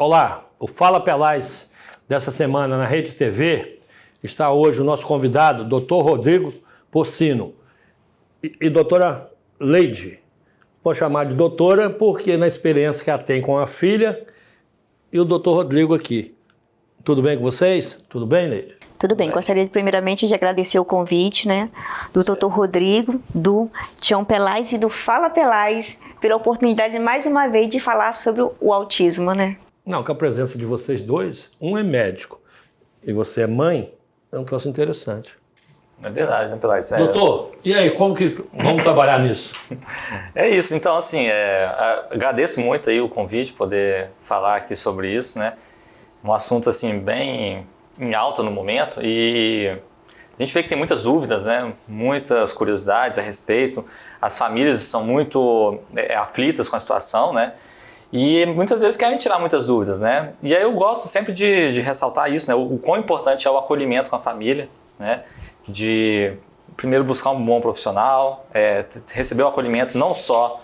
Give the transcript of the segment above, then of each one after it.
Olá, o Fala Pelais dessa semana na Rede TV está hoje o nosso convidado, Dr. Rodrigo Porcino e doutora Leide. Vou chamar de doutora porque na experiência que ela tem com a filha e o Dr. Rodrigo aqui. Tudo bem com vocês? Tudo bem, Leide? Tudo bem. Gostaria primeiramente de agradecer o convite, do Dr. Rodrigo, do Tião Pelais e do Fala Pelais, pela oportunidade mais uma vez de falar sobre o autismo, Não, com a presença de vocês dois, um é médico e você é mãe, é um troço interessante. É verdade, né, Pelais? Doutor, e aí, como que vamos trabalhar nisso? É isso, então assim, agradeço muito aí o convite, poder falar aqui sobre isso, né? Um assunto assim bem em alta no momento e a gente vê que tem muitas dúvidas, né? Muitas curiosidades a respeito. As famílias são muito aflitas com a situação, né? E muitas vezes querem tirar muitas dúvidas, né? E aí eu gosto sempre de ressaltar isso, né? O quão importante é o acolhimento com a família, né? De primeiro buscar um bom profissional, receber o acolhimento não só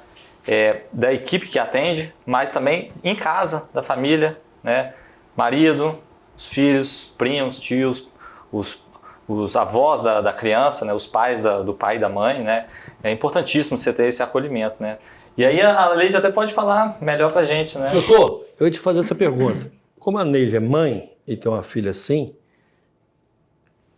da equipe que atende, mas também em casa, da família, né? Marido, os filhos, primos, tios, os avós da criança, né? Os pais do pai e da mãe, né? É importantíssimo você ter esse acolhimento, né? E aí a Leide até pode falar melhor pra gente, né? Doutor, eu ia te fazer essa pergunta. Como a Neide é mãe e tem uma filha assim,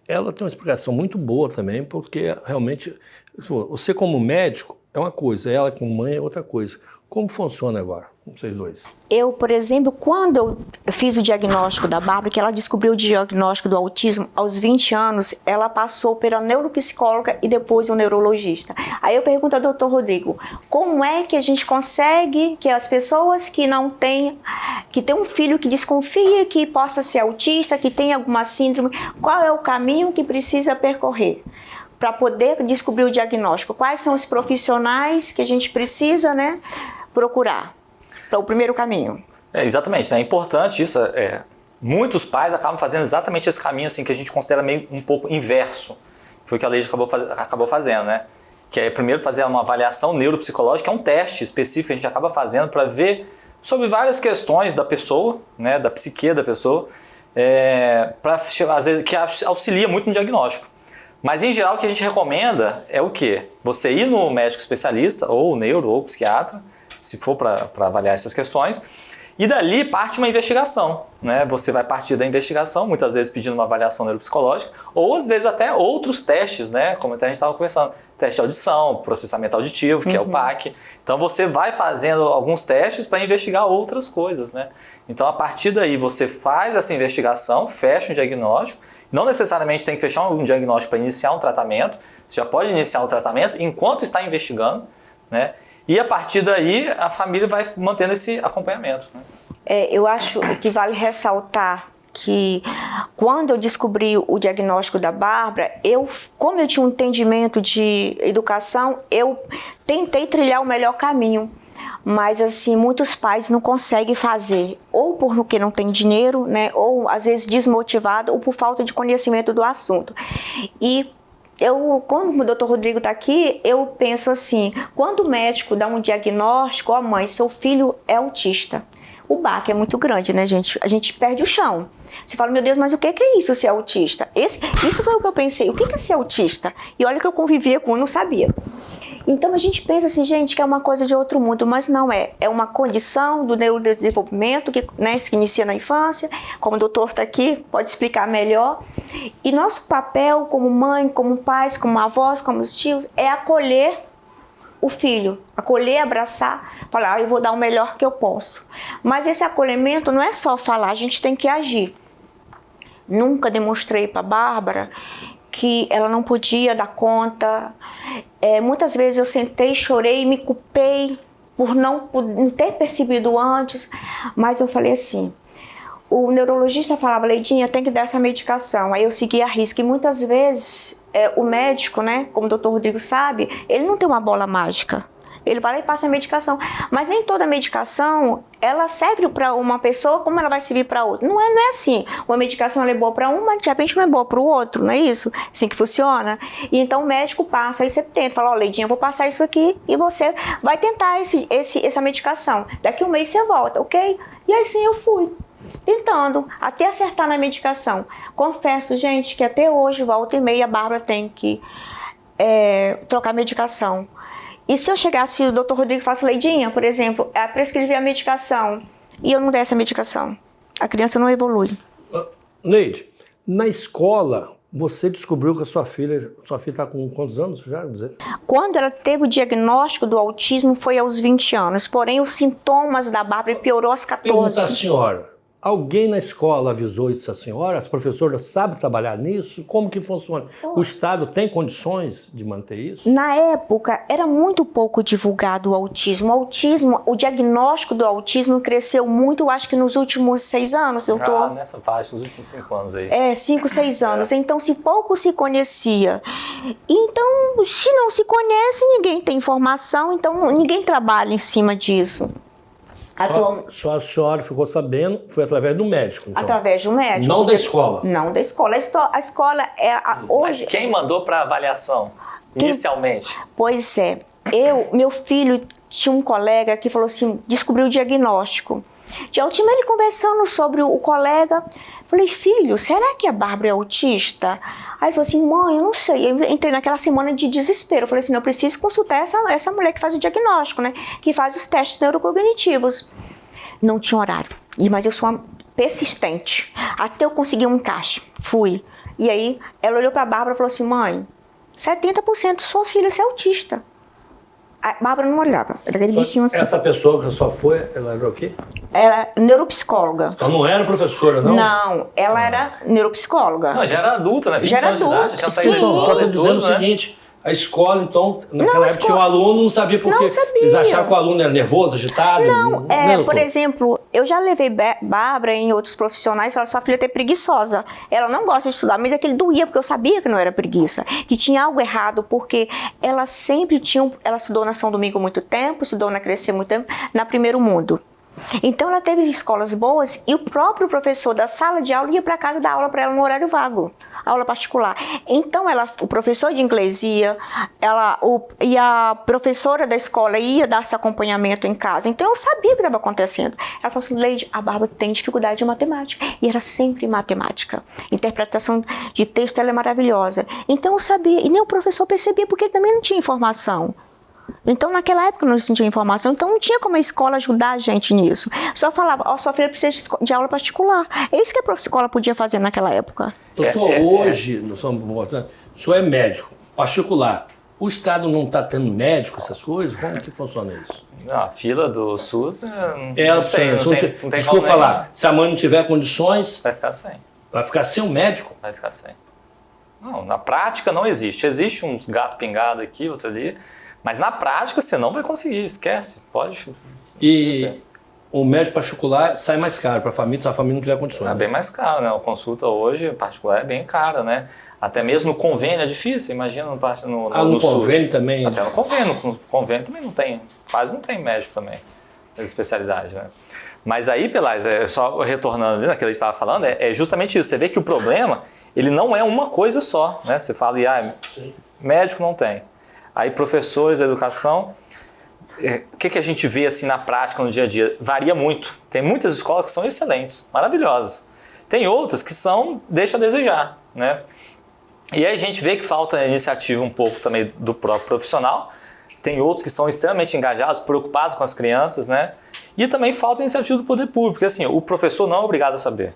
ela tem uma explicação muito boa também, porque realmente, você como médico é uma coisa, ela como mãe é outra coisa. Como funciona agora, vocês dois? Eu, por exemplo, quando eu fiz o diagnóstico da Bárbara, que ela descobriu o diagnóstico do autismo aos 20 anos, ela passou pela neuropsicóloga e depois o neurologista. Aí eu pergunto ao Dr. Rodrigo, como é que a gente consegue que as pessoas que não têm, que tem um filho que desconfia que possa ser autista, que tem alguma síndrome, qual é o caminho que precisa percorrer para poder descobrir o diagnóstico? Quais são os profissionais que a gente precisa, procurar para o primeiro caminho? Exatamente, né? É importante isso. Muitos pais acabam fazendo exatamente esse caminho assim, que a gente considera meio um pouco inverso. Foi o que a Leide acabou fazendo, né? Que é primeiro fazer uma avaliação neuropsicológica, que é um teste específico que a gente acaba fazendo para ver sobre várias questões da pessoa, né? Da psique da pessoa, às vezes, que auxilia muito no diagnóstico. Mas, em geral, o que a gente recomenda é o quê? Você ir no médico especialista, ou neuro, ou psiquiatra, se for para avaliar essas questões, e dali parte uma investigação, né? Você vai partir da investigação, muitas vezes pedindo uma avaliação neuropsicológica, ou às vezes até outros testes, né? Como até a gente estava conversando, teste de audição, processamento auditivo, que é o PAC. Então você vai fazendo alguns testes para investigar outras coisas, né? Então a partir daí você faz essa investigação, fecha um diagnóstico. Não necessariamente tem que fechar um diagnóstico para iniciar um tratamento, você já pode iniciar o tratamento enquanto está investigando, né? E a partir daí a família vai mantendo esse acompanhamento, né? Eu acho que vale ressaltar que quando eu descobri o diagnóstico da Bárbara, como eu tinha um entendimento de educação, eu tentei trilhar o melhor caminho. Mas assim, muitos pais não conseguem fazer, ou porque não tem dinheiro, ou às vezes desmotivado, ou por falta de conhecimento do assunto. E quando o Dr. Rodrigo está aqui, eu penso assim, quando o médico dá um diagnóstico, mãe, seu filho é autista. O baque é muito grande, gente? A gente perde o chão. Você fala, meu Deus, mas o que é isso, ser autista? Isso foi o que eu pensei, o que é ser autista? E olha que eu convivia com, eu não sabia. Então a gente pensa assim, gente, que é uma coisa de outro mundo, mas não é. É uma condição do neurodesenvolvimento que inicia na infância, como o doutor está aqui, pode explicar melhor. E nosso papel como mãe, como pais, como avós, como os tios, é acolher o filho, acolher, abraçar, falar, eu vou dar o melhor que eu posso. Mas esse acolhimento não é só falar, a gente tem que agir. Nunca demonstrei para a Bárbara que ela não podia dar conta. Muitas vezes eu sentei, chorei, me culpei por não ter percebido antes, mas eu falei assim, o neurologista falava, Leidinha, tem que dar essa medicação. Aí eu segui a risca e muitas vezes o médico, como o Dr. Rodrigo sabe, ele não tem uma bola mágica. Ele vai lá e passa a medicação. Mas nem toda medicação, ela serve para uma pessoa como ela vai servir para outra. Não é assim. Uma medicação ela é boa para um, mas de repente não é boa para o outro, não é isso? Assim que funciona. E então o médico passa, aí você tenta, fala, ó, Leidinha, eu vou passar isso aqui e você vai tentar essa medicação. Daqui um mês você volta, ok? E aí sim eu fui tentando, até acertar na medicação. Confesso, gente, que até hoje, volta e meia, a Bárbara tem que trocar medicação. E se eu chegasse, o doutor Rodrigo falasse, Leidinha, por exemplo, prescrever a medicação, e eu não der essa medicação, a criança não evolui. Neide, na escola, você descobriu que a sua filha está com quantos anos já? Quando ela teve o diagnóstico do autismo foi aos 20 anos, porém os sintomas da Bárbara piorou aos 14. Pergunta à senhora, alguém na escola avisou isso à senhora? As professoras sabem trabalhar nisso? Como que funciona? O Estado tem condições de manter isso? Na época, era muito pouco divulgado o autismo. O diagnóstico do autismo cresceu muito, eu acho que nos últimos 6 anos. Nessa faixa, nos últimos 5 anos aí. 5, 6 anos. Então, se pouco se conhecia. Então, se não se conhece, ninguém tem informação, então ninguém trabalha em cima disso. Só a senhora ficou sabendo, foi através do médico. Então. Através do médico. Não da escola? Não da escola. A escola é hoje. Mas quem mandou para avaliação, inicialmente? Pois é. Meu filho tinha um colega que falou assim, descobriu o diagnóstico. De autismo, ele conversando sobre o colega, falei, filho, será que a Bárbara é autista? Aí ele falou assim, mãe, eu não sei. Eu entrei naquela semana de desespero. Eu falei assim, eu preciso consultar essa mulher que faz o diagnóstico, né? Que faz os testes neurocognitivos. Não tinha horário. Mas eu sou uma persistente. Até eu conseguir um encaixe. Fui. E aí, ela olhou pra Bárbara e falou assim, mãe, 70% de sua filha é autista. A Bárbara não olhava, era aquele bichinho assim. Essa pessoa que só foi, ela era o quê? Era neuropsicóloga. Ela não era professora, não? Não, ela era neuropsicóloga. Não, já era adulta, né? 20 Já era anos de idade, adulta, já saído da sim. escola Só estou e dizendo tudo, o seguinte, a escola, então, naquela época tinha um aluno, não sabia por quê. Não sabia. Eles achavam que o aluno era nervoso, agitado? Não, né, por exemplo, eu já levei Bárbara em outros profissionais, ela sua filha é preguiçosa. Ela não gosta de estudar, mas aquele doía, porque eu sabia que não era preguiça. Que tinha algo errado, porque ela sempre ela estudou na São Domingo muito tempo, estudou na Crescer muito tempo, na Primeiro Mundo. Então ela teve escolas boas e o próprio professor da sala de aula ia para casa dar aula para ela no horário vago, aula particular. Então o professor de inglês ia, e a professora da escola ia dar esse acompanhamento em casa. Então eu sabia o que estava acontecendo. Ela falou assim, Leide, a Bárbara tem dificuldade de matemática. E era sempre matemática. Interpretação de texto ela é maravilhosa. Então eu sabia, e nem o professor percebia porque ele também não tinha informação. Então, naquela época não se tinha informação, então não tinha como a escola ajudar a gente nisso. Só falava, ó, sua filha precisa de aula particular. É isso que a escola podia fazer naquela época. Doutor, hoje, o senhor é médico particular. O Estado não está tendo médico, essas coisas? Como que funciona isso? A fila do SUS, não sei, não tem desculpa falar, se a mãe não tiver condições... Vai ficar sem. Vai ficar sem um médico? Vai ficar sem. Não, na prática não existe. Existe uns gato pingado aqui, outro ali... Mas na prática você não vai conseguir, esquece. Pode. E o médico particular sai mais caro para a família, se a família não tiver condições. É bem mais caro, né? A consulta hoje particular é bem cara, né? Até mesmo no convênio é difícil, imagina no convênio SUS. também? Até no convênio também não tem, quase não tem médico também, de especialidade, né? Mas aí, Pelaz, só retornando ali naquilo que a gente estava falando, é justamente isso. Você vê que o problema, ele não é uma coisa só, né? Você fala, médico não tem. Aí professores da educação, o que a gente vê assim na prática, no dia a dia? Varia muito. Tem muitas escolas que são excelentes, maravilhosas. Tem outras que deixam a desejar, né? E aí a gente vê que falta iniciativa um pouco também do próprio profissional. Tem outros que são extremamente engajados, preocupados com as crianças, né? E também falta iniciativa do poder público, porque assim, o professor não é obrigado a saber.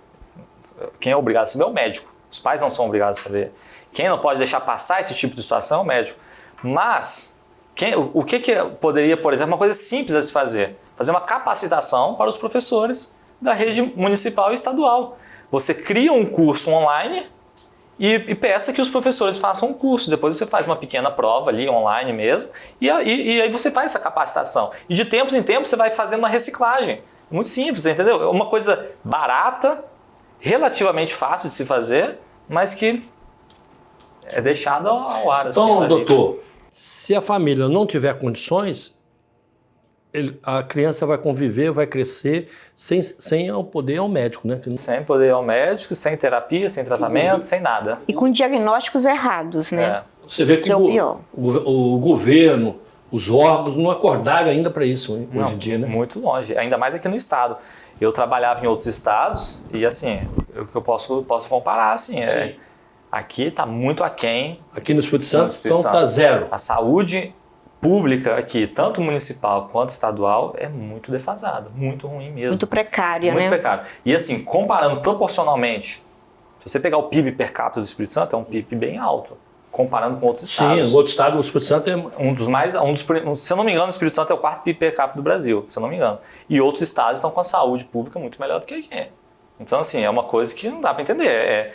Quem é obrigado a saber é o médico. Os pais não são obrigados a saber. Quem não pode deixar passar esse tipo de situação é o médico. Mas, o que poderia, por exemplo, uma coisa simples a se fazer? Fazer uma capacitação para os professores da rede municipal e estadual. Você cria um curso online e peça que os professores façam um curso. Depois você faz uma pequena prova ali, online mesmo, e aí você faz essa capacitação. E de tempos em tempos você vai fazendo uma reciclagem. Muito simples, entendeu? É uma coisa barata, relativamente fácil de se fazer, mas que é deixado ao ar. Então, assim, doutor, se a família não tiver condições, a criança vai conviver, vai crescer sem o poder ao médico, né? Sem poder ao médico, sem terapia, sem tratamento, sem nada. E com diagnósticos errados, né? Você vê que é o pior. O governo, os órgãos não acordaram ainda para isso hoje em dia, né? Muito longe, ainda mais aqui no estado. Eu trabalhava em outros estados e, assim, o que eu posso comparar, assim, aqui está muito aquém. Aqui no Espírito Santo, então está zero. A saúde pública aqui, tanto municipal quanto estadual, é muito defasada, muito ruim mesmo. Muito precária, né? Muito precária. E, assim, comparando proporcionalmente, se você pegar o PIB per capita do Espírito Santo, é um PIB bem alto, comparando com outros estados. Sim, o outro estado, o Espírito Santo é... se eu não me engano, o Espírito Santo é o 4º PIB per capita do Brasil, se eu não me engano. E outros estados estão com a saúde pública muito melhor do que aqui. Então, assim, é uma coisa que não dá para entender.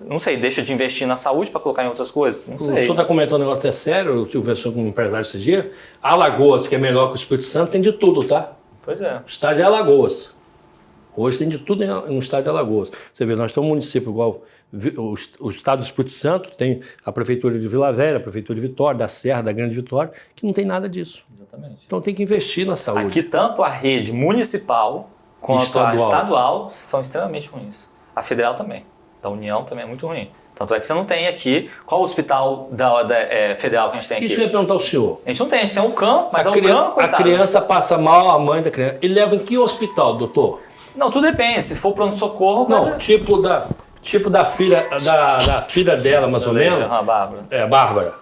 Não sei, deixa de investir na saúde para colocar em outras coisas? Não sei. O senhor está comentando um negócio até sério, eu conversou com um empresário esse dia. Alagoas, que é melhor que o Espírito Santo, tem de tudo, tá? Pois é. O estado é Alagoas. Hoje tem de tudo no estado de Alagoas. Você vê, nós temos um município igual o estado do Espírito Santo, tem a prefeitura de Vila Velha, a prefeitura de Vitória, da Serra, da Grande Vitória, que não tem nada disso. Exatamente. Então tem que investir na saúde. Aqui tanto a rede municipal quanto a estadual são extremamente ruins. A federal também. Da União também é muito ruim. Tanto é que você não tem aqui... Qual o hospital federal que a gente tem aqui? Isso que eu ia perguntar ao senhor. A gente não tem, a gente tem um CAM, mas a criança passa mal, a mãe da criança. E leva em que hospital, doutor? Não, tudo depende. Se for pronto-socorro... Não, tipo da filha dela, mais ou menos. A Bárbara. É, a Bárbara.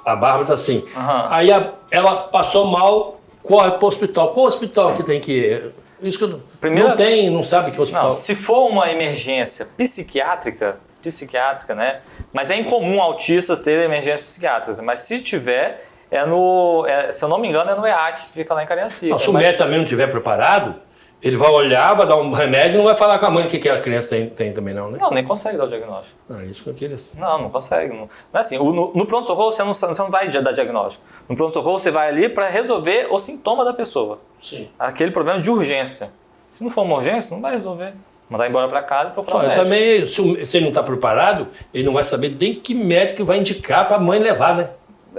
A Bárbara tá assim. Uhum. Aí ela passou mal, corre pro hospital. Qual hospital que tem que ir? Isso que não sabe que hospital. Não, se for uma emergência psiquiátrica, né? Mas é incomum autistas terem emergências psiquiátricas. Mas se tiver, se eu não me engano, é no EAC, que fica lá em Cariacica. Se o médico também não estiver preparado, ele vai olhar, vai dar um remédio e não vai falar com a mãe o que a criança tem também não, né? Não, nem consegue dar o diagnóstico. Isso que eu queria. Não consegue. Não é assim, no pronto-socorro você não vai dar diagnóstico. No pronto-socorro você vai ali para resolver o sintoma da pessoa. Sim. Aquele problema de urgência. Se não for uma urgência, não vai resolver. Mandar embora para casa e procurar um médico. Também, se ele não está preparado, ele não vai saber nem que médico vai indicar para a mãe levar, né?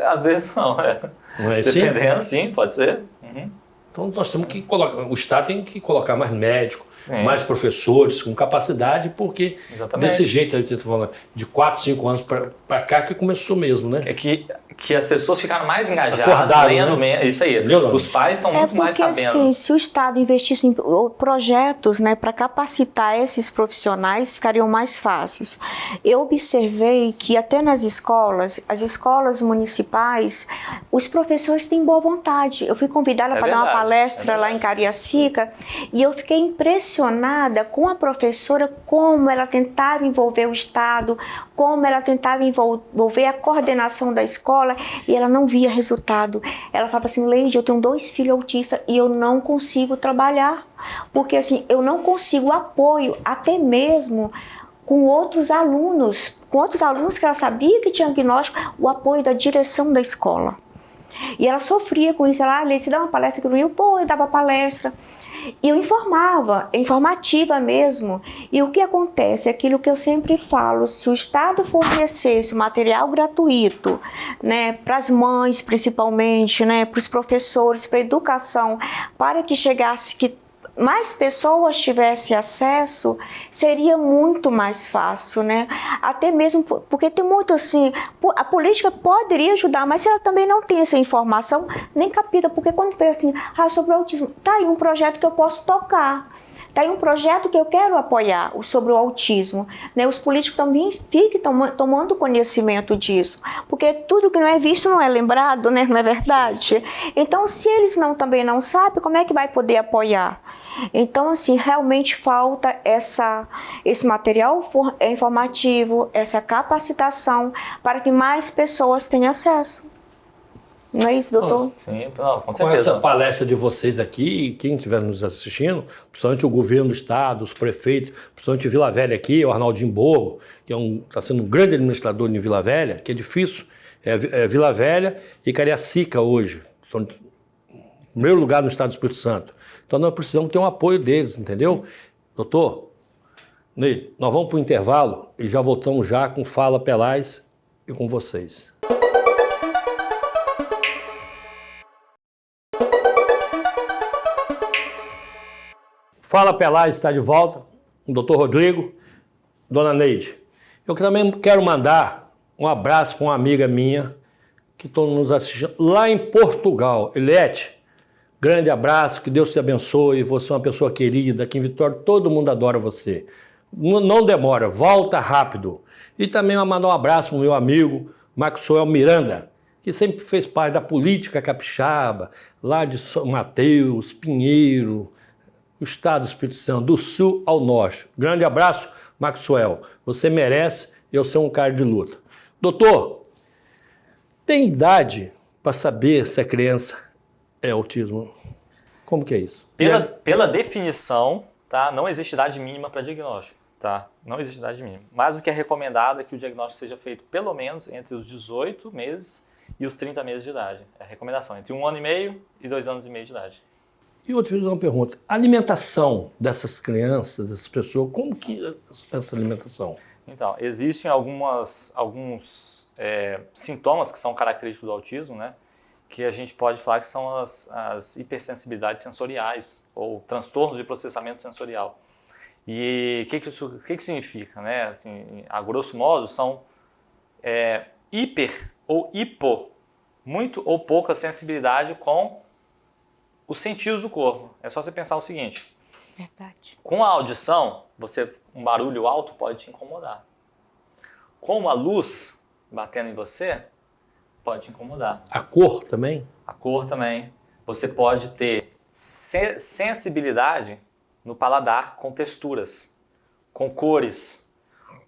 Às vezes não, Não é assim? Dependendo, sim, pode ser. Uhum. Então nós temos que colocar, o Estado tem que colocar mais médicos, sim, mais professores com capacidade, porque desse jeito aí que eu estou falando, de 4, 5 anos para cá que começou mesmo, né? É que as pessoas ficaram mais engajadas, lendo, né? Isso aí. Os pais estão muito mais sabendo. Assim, se o Estado investisse em projetos, né, para capacitar esses profissionais, ficariam mais fáceis. Eu observei que até nas escolas, as escolas municipais, os professores têm boa vontade. Eu fui convidada para dar uma palestra lá em Cariacica e eu fiquei impressionada com a professora, como ela tentava envolver o Estado, como ela tentava envolver a coordenação da escola, e ela não via resultado. Ela falava assim: Leide, eu tenho 2 filhos autistas e eu não consigo trabalhar, porque assim, eu não consigo apoio, até mesmo com outros alunos que ela sabia que tinha diagnóstico, o apoio da direção da escola. E ela sofria com isso. Ela, Leide, você dá uma palestra aqui no Rio? Eu dava palestra. E eu informativa mesmo. E o que acontece? É aquilo que eu sempre falo: se o Estado fornecesse material gratuito, né, para as mães principalmente, né, para os professores, para a educação, para que chegasse, que mais pessoas tivessem acesso, seria muito mais fácil, né? Até mesmo porque tem muito assim, a política poderia ajudar, mas se ela também não tem essa informação, nem capita, porque quando vê assim, sobre o autismo, tá aí um projeto que eu posso tocar. Tá aí um projeto que eu quero apoiar sobre o autismo, né? Os políticos também fiquem tomando conhecimento disso, porque tudo que não é visto não é lembrado, né? Não é verdade? Então, se eles também não sabem, como é que vai poder apoiar? Então, assim, realmente falta esse material informativo, essa capacitação para que mais pessoas tenham acesso. Não é isso, doutor? Sim, não, com certeza. Com essa palestra de vocês aqui, quem estiver nos assistindo, principalmente o governo do estado, os prefeitos, principalmente Vila Velha aqui, o Arnaldinho Borgo, que está sendo um grande administrador em Vila Velha, que é difícil, é Vila Velha e Cariacica hoje. Então, em primeiro lugar no estado do Espírito Santo. Então nós precisamos ter um apoio deles, entendeu? Doutor, Ney, nós vamos para o intervalo e já voltamos já com Fala Pelais e com vocês. Fala Pelais está de volta, o doutor Rodrigo, dona Neide. Eu também quero mandar um abraço para uma amiga minha que estão nos assistindo lá em Portugal. Eliette, grande abraço, que Deus te abençoe, você é uma pessoa querida, aqui em Vitória todo mundo adora você. Não demora, volta rápido. E também eu mandar um abraço para o meu amigo Maxwell Miranda, que sempre fez parte da política capixaba, lá de São Mateus, Pinheiro, o estado do Espírito Santo, do sul ao norte. Grande abraço, Maxwell. Você merece, eu sou um cara de luta. Doutor, tem idade para saber se a criança é autismo? Como que é isso? Pela definição, tá? Não existe idade mínima para diagnóstico. Tá? Não existe idade mínima. Mas o que é recomendado é que o diagnóstico seja feito pelo menos entre os 18 meses e os 30 meses de idade. É a recomendação, entre 1 ano e meio e 2 anos e meio de idade. E outra uma pergunta, a alimentação dessas crianças, dessas pessoas, como que é essa alimentação? Então, existem alguns sintomas que são característicos do autismo, né? Que a gente pode falar que são as hipersensibilidades sensoriais ou transtornos de processamento sensorial. E o que isso significa? Né? Assim, a grosso modo, são hiper ou hipo, muito ou pouca sensibilidade com os sentidos do corpo. É só você pensar o seguinte. Verdade. Com a audição, um barulho alto pode te incomodar. Com uma luz batendo em você, pode te incomodar. A cor também? A cor também. Você pode ter sensibilidade no paladar com texturas, com cores,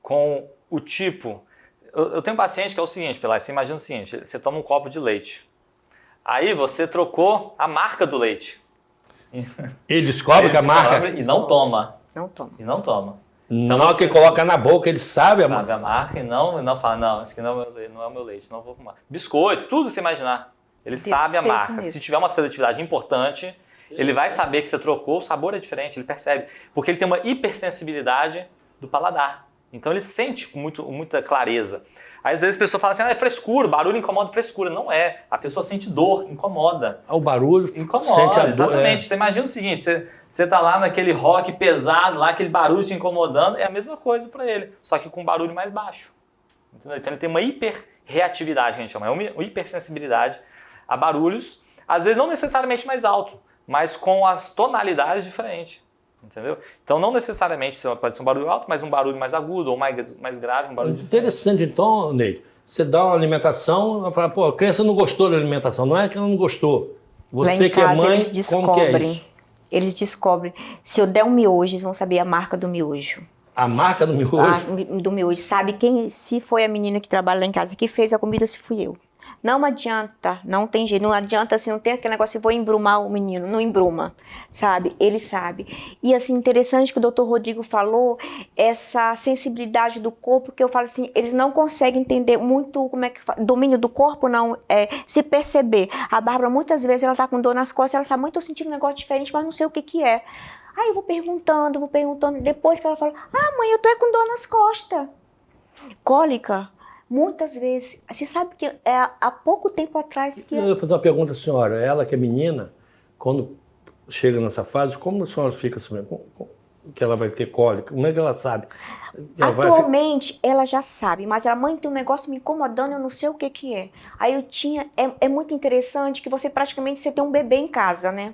com o tipo. Eu tenho um paciente que é o seguinte, Pelai, você imagina o seguinte, você toma um copo de leite, aí você trocou a marca do leite. Ele descobre que a marca... E não toma. Não toma. E não toma. Então não, que coloca na boca, ele sabe a marca. Sabe a marca e não fala, não, esse aqui não é o meu leite, não vou fumar. Biscoito, tudo você imaginar. Ele sabe a marca. Mesmo. Se tiver uma seletividade importante, ele vai saber que você trocou, o sabor é diferente, ele percebe. Porque ele tem uma hipersensibilidade do paladar. Então ele sente com muita clareza. Aí, às vezes a pessoa fala assim, é frescura, barulho incomoda frescura. Não é. A pessoa sente dor, incomoda. O barulho incomoda, sente a dor. Exatamente. Você imagina o seguinte, você tá lá naquele rock pesado, lá aquele barulho te incomodando, é a mesma coisa para ele, só que com um barulho mais baixo. Entendeu? Então ele tem uma hiperreatividade, que a gente chama, uma hipersensibilidade a barulhos, às vezes não necessariamente mais alto, mas com as tonalidades diferentes. Entendeu? Então não necessariamente pode ser um barulho alto, mas um barulho mais agudo ou mais grave, um barulho diferente. Interessante, então, Neide. Você dá uma alimentação, ela fala, pô, a criança não gostou da alimentação. Não é que ela não gostou. Você que é mãe, como que é isso? Eles descobrem. Se eu der um miojo, eles vão saber a marca do miojo. A marca do miojo? Do miojo. Sabe se foi a menina que trabalha lá em casa que fez a comida, se fui eu. Não adianta, não tem jeito, não adianta assim, não tem aquele negócio, vou embrumar o menino, não embruma, sabe? Ele sabe. E assim, interessante que o doutor Rodrigo falou, essa sensibilidade do corpo, que eu falo assim, eles não conseguem entender muito, como é que fala, domínio do corpo não, se perceber. A Bárbara, muitas vezes, ela tá com dor nas costas, ela sabe, mãe, tô sentindo um negócio diferente, mas não sei o que é. Aí eu vou perguntando, depois que ela fala, mãe, eu tô com dor nas costas. Cólica. Muitas vezes, você sabe que há pouco tempo atrás que... Eu vou fazer uma pergunta à senhora. Ela que é menina, quando chega nessa fase, como a senhora fica sabendo que ela vai ter cólica? Como é que ela sabe? Atualmente, ela já sabe, mas a mãe tem um negócio me incomodando, eu não sei o que é. Aí eu tinha... É muito interessante que você tem um bebê em casa, né?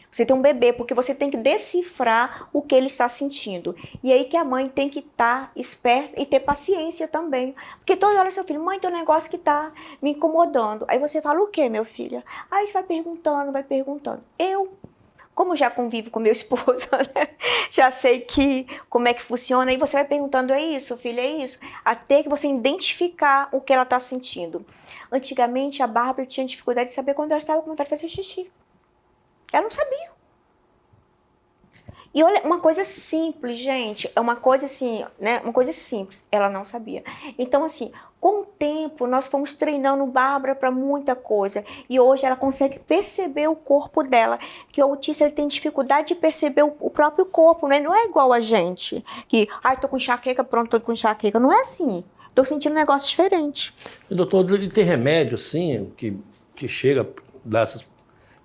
Você tem um bebê, porque você tem que decifrar o que ele está sentindo. E aí que a mãe tem que estar esperta e ter paciência também. Porque toda hora seu filho, mãe, tem um negócio que está me incomodando. Aí você fala, o que, meu filho? Aí você vai perguntando. Eu, como já convivo com meu esposo, né? Já sei como é que funciona. Aí você vai perguntando, é isso, filho, é isso? Até que você identificar o que ela está sentindo. Antigamente, a Bárbara tinha dificuldade de saber quando ela estava com vontade de fazer xixi. Ela não sabia. E olha, uma coisa simples, gente. É uma coisa assim, né? Uma coisa simples. Ela não sabia. Então, assim, com o tempo, nós fomos treinando Bárbara para muita coisa. E hoje ela consegue perceber o corpo dela. Que o autista ele tem dificuldade de perceber o próprio corpo, né? Não é igual a gente. Que, tô com enxaqueca, pronto, tô com enxaqueca. Não é assim. Tô sentindo um negócio diferente. E, doutor, tem remédio, sim, que chega dessas...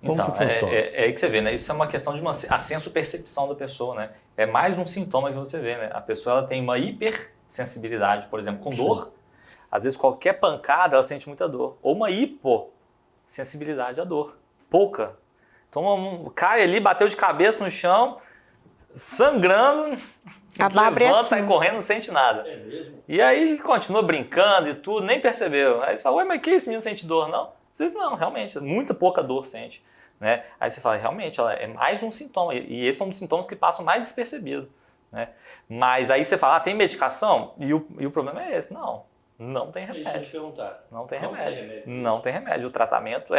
Como Então, que funciona? é aí que você vê, né? Isso é uma questão de a senso-percepção da pessoa, né? É mais um sintoma que você vê, né? A pessoa ela tem uma hipersensibilidade, por exemplo, com dor. Às vezes qualquer pancada ela sente muita dor. Ou uma hipossensibilidade à dor. Pouca. Então cai ali, bateu de cabeça no chão, sangrando, A Bárbara é levanta, assim. sai correndo, não sente nada. É mesmo? E aí continua brincando e tudo, nem percebeu. Aí você fala, ué, mas que esse menino sente dor? Não. Às vezes não, realmente, muita pouca dor sente. Né? Aí você fala, realmente, ela é mais um sintoma. E esse é um dos sintomas que passam mais despercebido. Né? Mas aí você fala, tem medicação? E o problema é esse. Não tem remédio. Não tem remédio. Não tem remédio. O tratamento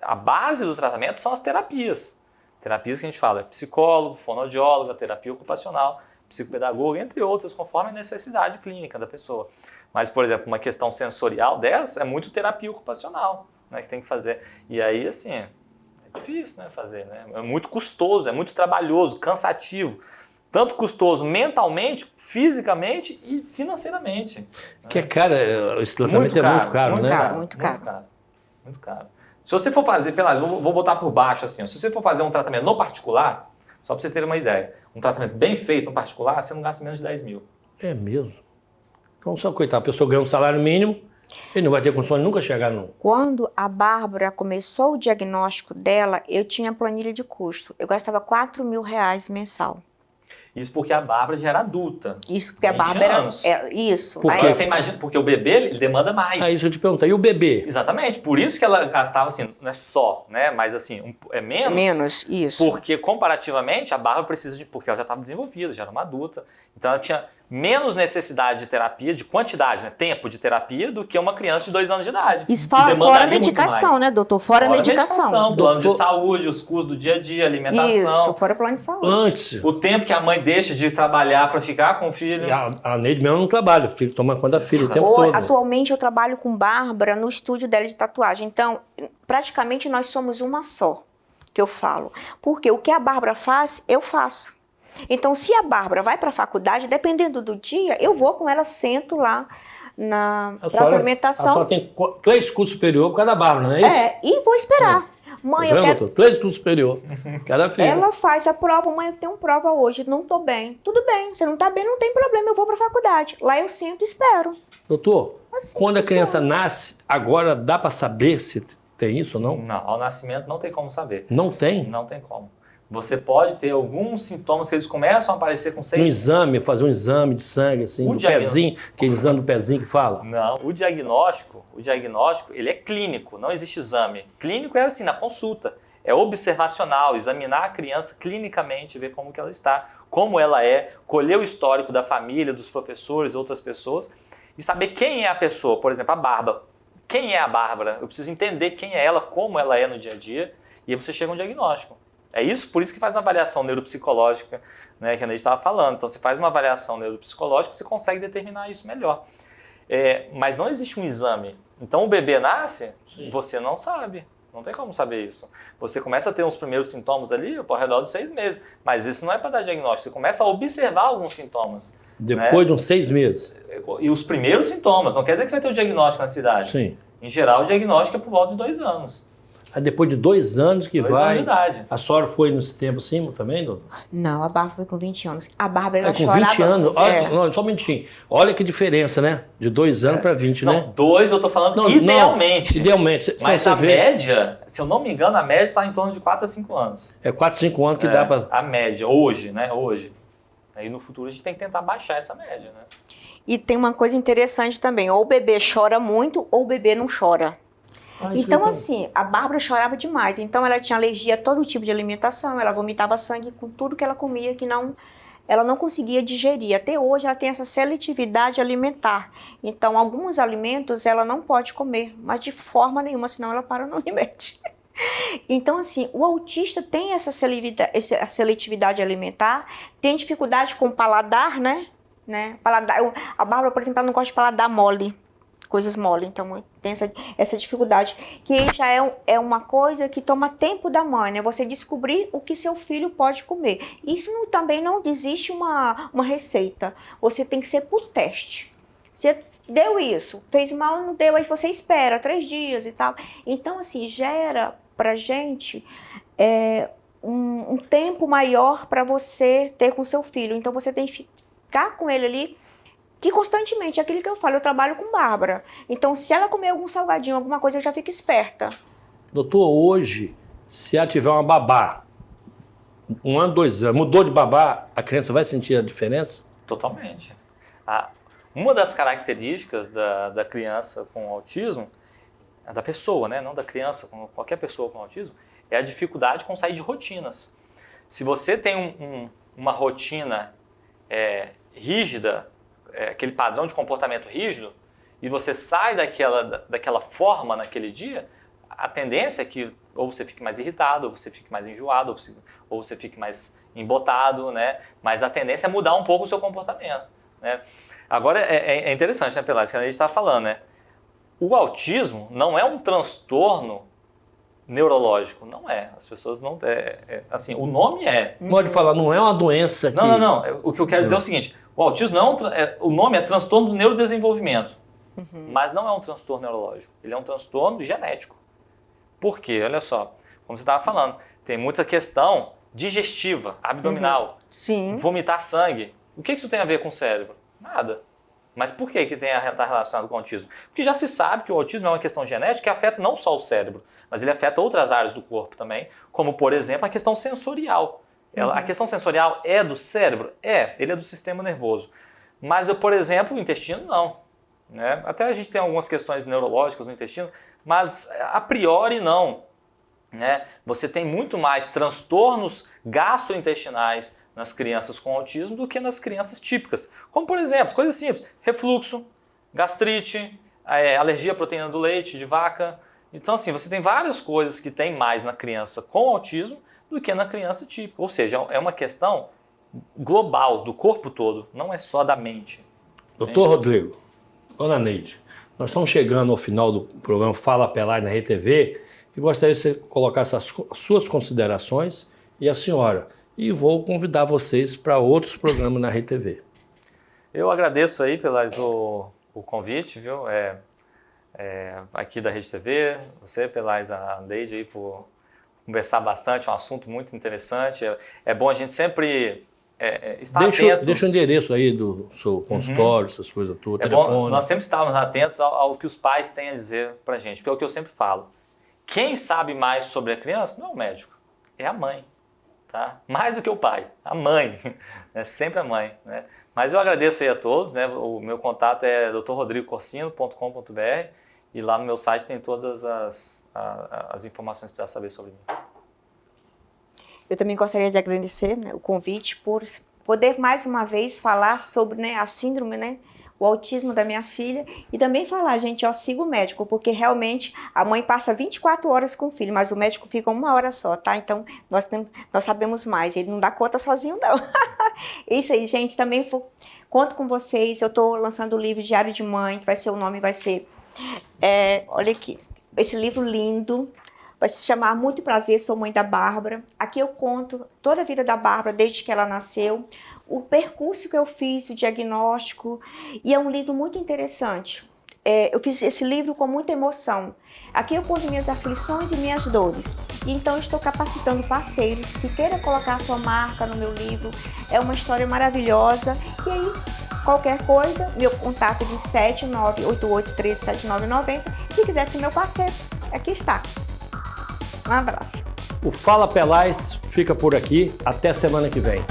a base do tratamento são as terapias. Terapias que a gente fala, psicólogo, fonoaudióloga, terapia ocupacional, psicopedagoga, entre outras, conforme a necessidade clínica da pessoa. Mas, por exemplo, uma questão sensorial dessa é muito terapia ocupacional, né, que tem que fazer. E aí, assim, é difícil, né, fazer, né? É muito custoso, é muito trabalhoso, cansativo. Tanto custoso mentalmente, fisicamente e financeiramente. Que é caro, esse tratamento é muito caro, muito né? Caro, Muito caro. Muito caro. Se você for fazer, vou botar por baixo assim, se você for fazer um tratamento no particular, só para vocês terem uma ideia, um tratamento bem feito no particular, você não gasta menos de 10 mil. É mesmo. Então, só coitado, a pessoa ganha um salário mínimo, ele não vai ter condições de nunca chegar no... Quando a Bárbara começou o diagnóstico dela, eu tinha planilha de custo. Eu gastava R$4.000 mensal. Isso porque a Bárbara já era adulta. Isso porque a 20 Bárbara anos. isso. Por quê? Aí você imagina, porque o bebê ele demanda mais. Isso eu te perguntar. E o bebê? Exatamente, por isso que ela gastava assim, não é só, né? Mas assim, é menos. Menos, isso. Porque comparativamente a Bárbara precisa porque ela já estava desenvolvida, já era uma adulta. Então ela tinha menos necessidade de terapia, de quantidade, né? Tempo de terapia, do que uma criança de 2 anos de idade. Isso que fora a demandaria muito medicação, mais. né, doutor? Fora a medicação. Plano de Doutor- saúde, os custos do dia a dia, alimentação. Isso, fora plano de saúde. Antes, O tempo que a mãe deixa de trabalhar para ficar com o filho. a Neide mesmo não trabalha, fica tomando conta da filha o tempo Ou, todo. atualmente eu trabalho com Bárbara no estúdio dela de tatuagem. Então, praticamente nós somos uma só, que eu falo. Porque o que a Bárbara faz, eu faço. Então, se a Bárbara vai para a faculdade, dependendo do dia, eu vou com ela, sento lá A para alimentação. senhora tem 3 cursos superior por causa da Bárbara, não é isso? E vou esperar. Mãe, Tá eu vendo, quero... doutor? 3 cursos superior. Cada filho. Ela faz a prova, mãe, eu tenho prova hoje, não tô bem. Tudo bem, você não tá bem, não tem problema, eu vou pra faculdade. Lá eu sento e espero. Doutor, Assim quando a funciona. criança nasce, agora dá para saber se tem isso ou não? Não, ao nascimento não tem como saber. Não tem? Não tem como. Você pode ter alguns sintomas que eles começam a aparecer com 6 No meses. exame, fazer um exame de sangue, assim, O do diagnóstico. pezinho, aquele exame do pezinho que fala. Não, o diagnóstico, ele é clínico, não existe exame. Clínico é assim, na consulta. É observacional, examinar a criança clinicamente, ver como que ela está, como ela é, colher o histórico da família, dos professores, outras pessoas, e saber quem é a pessoa. Por exemplo, a Bárbara. Quem é a Bárbara? Eu preciso entender quem é ela, como ela é no dia a dia, e aí você chega a um diagnóstico. É isso, por isso que faz uma avaliação neuropsicológica, né, que a Neide estava falando. Então, você faz uma avaliação neuropsicológica, você consegue determinar isso melhor. Mas não existe um exame. Então, o bebê nasce, você não sabe. Não tem como saber isso. Você começa a ter uns primeiros sintomas ali ao redor de 6 meses. Mas isso não é para dar diagnóstico. Você começa a observar alguns sintomas. Depois de uns 6 meses. E os primeiros sintomas. Não quer dizer que você vai ter o diagnóstico na cidade. Sim. Em geral, o diagnóstico é por volta de 2 anos. Aí depois de 2 anos que 2 vai... anos de idade. A senhora foi nesse tempo assim também, doutor? Não, a Bárbara foi com 20 anos. A Bárbara, ela Com chorava... 20 anos. Olha, É. não, só um minutinho. Olha que diferença, né? De 2 anos para 20, né? Não, 2 eu tô falando Não, idealmente. Não, idealmente. Mas você a vê, média, se eu não me engano, a média está em torno de 4 a 5 anos. é 4, 5 anos que dá para... A média, hoje, né? Hoje. Aí no futuro a gente tem que tentar baixar essa média, né? E tem uma coisa interessante também. Ou o bebê chora muito, ou o bebê não chora. Então, assim, a Bárbara chorava demais. Então, ela tinha alergia a todo tipo de alimentação. Ela vomitava sangue com tudo que ela comia, que ela não conseguia digerir. Até hoje, ela tem essa seletividade alimentar. Então, alguns alimentos ela não pode comer, mas de forma nenhuma, senão ela para no limite. Então, assim, o autista tem essa seletividade alimentar, tem dificuldade com o paladar, né? Paladar, a Bárbara, por exemplo, ela não gosta de paladar mole. Coisas mole, então tem essa dificuldade, que já é uma coisa que toma tempo da mãe, né? Você descobrir o que seu filho pode comer. Isso também não existe uma receita, você tem que ser por teste. Você deu isso, fez mal, não deu, aí você espera 3 dias e tal. Então, assim, gera pra gente um tempo maior para você ter com seu filho. Então você tem que ficar com ele ali, que constantemente, é aquilo que eu falo, eu trabalho com Bárbara. Então se ela comer algum salgadinho, alguma coisa, eu já fico esperta. Doutor, hoje, se ela tiver uma babá, 1 ano, 2 anos, mudou de babá, a criança vai sentir a diferença? Totalmente. Uma das características da criança com autismo, da pessoa, né? Não da criança, qualquer pessoa com autismo, é a dificuldade com sair de rotinas. Se você tem uma rotina rígida, aquele padrão de comportamento rígido, e você sai daquela forma naquele dia, a tendência é que ou você fique mais irritado, ou você fique mais enjoado, ou você fique mais embotado, né? Mas a tendência é mudar um pouco o seu comportamento, né? Agora, é interessante, né, Pelágio, que a gente está falando, né? O autismo não é um transtorno neurológico, não é. As pessoas não... assim, o nome é... Pode falar, não é uma doença que... Não. O que eu quero dizer é o seguinte, o autismo não o nome é transtorno do neurodesenvolvimento, mas não é um transtorno neurológico, ele é um transtorno genético. Por quê? Olha só, como você estava falando, tem muita questão digestiva, abdominal, Sim. vomitar sangue. O que isso tem a ver com o cérebro? Nada. Mas por que está relacionado com o autismo? Porque já se sabe que o autismo é uma questão genética que afeta não só o cérebro, mas ele afeta outras áreas do corpo também, como, por exemplo, a questão sensorial. A questão sensorial é do cérebro? Ele é do sistema nervoso. Mas, por exemplo, o intestino não. Né? Até a gente tem algumas questões neurológicas no intestino, mas a priori não. Né? Você tem muito mais transtornos gastrointestinais nas crianças com autismo do que nas crianças típicas. Como, por exemplo, coisas simples, refluxo, gastrite, alergia à proteína do leite de vaca. Então, assim, você tem várias coisas que tem mais na criança com autismo do que na criança típica. Ou seja, é uma questão global, do corpo todo, não é só da mente. Doutor Rodrigo, dona Neide, nós estamos chegando ao final do programa Fala Pelai na RTV e gostaria que você colocasse as suas considerações e a senhora. E vou convidar vocês para outros programas na RTV. Eu agradeço aí, Pelais, o convite, viu? Aqui da Rede TV, você, Pelais, a Neide aí por conversar bastante, é um assunto muito interessante. É bom a gente sempre estar atentos. Deixa o endereço aí do seu consultório, essas coisas todas, telefone. Bom, nós sempre estamos atentos ao que os pais têm a dizer para a gente, porque é o que eu sempre falo. Quem sabe mais sobre a criança não é o médico, é a mãe. Tá? Mais do que o pai, a mãe, né? Sempre a mãe. Né? Mas eu agradeço aí a todos, né? O meu contato é drrodrigocorsino.com.br e lá no meu site tem todas as informações para saber sobre mim. Eu também gostaria de agradecer, né, o convite por poder mais uma vez falar sobre, né, a síndrome, né, o autismo da minha filha e também falar, gente, ó, siga o médico, porque realmente a mãe passa 24 horas com o filho, mas o médico fica 1 hora só, tá? Então nós sabemos mais, ele não dá conta sozinho não. Isso aí, gente, também conto com vocês, eu tô lançando o livro Diário de Mãe, que vai ser o nome, vai ser, olha aqui, esse livro lindo, vai se chamar Muito Prazer, Sou Mãe da Bárbara. Aqui eu conto toda a vida da Bárbara, desde que ela nasceu, o percurso que eu fiz, o diagnóstico, e é um livro muito interessante. Eu fiz esse livro com muita emoção. Aqui eu conto minhas aflições e minhas dores. E então eu estou capacitando parceiros que queiram colocar a sua marca no meu livro. É uma história maravilhosa. E aí, qualquer coisa, meu contato é de 7988137990. Se quiser ser meu parceiro, aqui está. Um abraço. O Fala Pelais fica por aqui. Até semana que vem.